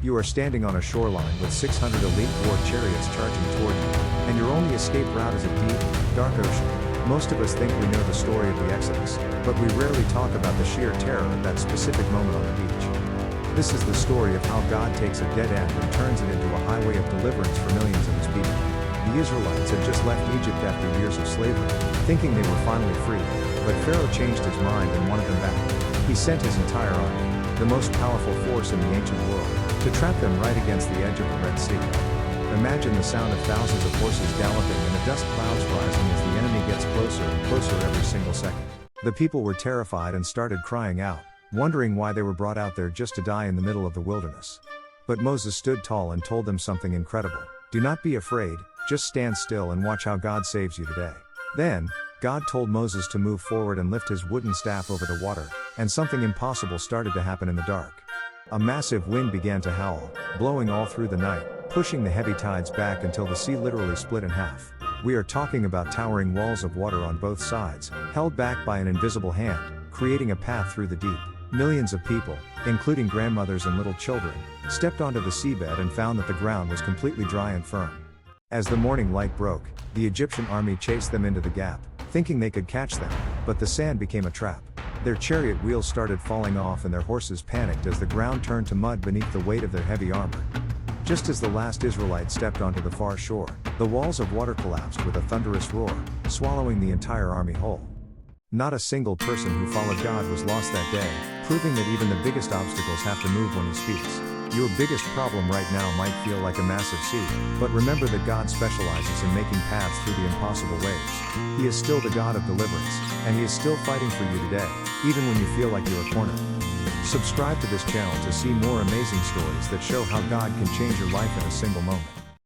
You are standing on a shoreline with 600 elite war chariots charging toward you, and your only escape route is a deep, dark ocean. Most of us think we know the story of the Exodus, but we rarely talk about the sheer terror of that specific moment on the beach. This is the story of how God takes a dead end and turns it into a highway of deliverance for millions of his people. The Israelites had just left Egypt after years of slavery, thinking they were finally free, but Pharaoh changed his mind and wanted them back. He sent his entire army, the most powerful force in the ancient world, to trap them right against the edge of the Red Sea. Imagine the sound of thousands of horses galloping and the dust clouds rising as the enemy gets closer and closer every single second. The people were terrified and started crying out, wondering why they were brought out there just to die in the middle of the wilderness. But Moses stood tall and told them something incredible. Do not be afraid, just stand still and watch how God saves you today. Then, God told Moses to move forward and lift his wooden staff over the water, and something impossible started to happen in the dark. A massive wind began to howl, blowing all through the night, pushing the heavy tides back until the sea literally split in half. We are talking about towering walls of water on both sides, held back by an invisible hand, creating a path through the deep. Millions of people, including grandmothers and little children, stepped onto the seabed and found that the ground was completely dry and firm. As the morning light broke, the Egyptian army chased them into the gap, thinking they could catch them, but the sand became a trap. Their chariot wheels started falling off and their horses panicked as the ground turned to mud beneath the weight of their heavy armor. Just as the last Israelite stepped onto the far shore, the walls of water collapsed with a thunderous roar, swallowing the entire army whole. Not a single person who followed God was lost that day, proving that even the biggest obstacles have to move when he speaks. Your biggest problem right now might feel like a massive sea, but remember that God specializes in making paths through the impossible waves. He is still the God of deliverance, and he is still fighting for you today, even when you feel like you are cornered. Subscribe to this channel to see more amazing stories that show how God can change your life in a single moment.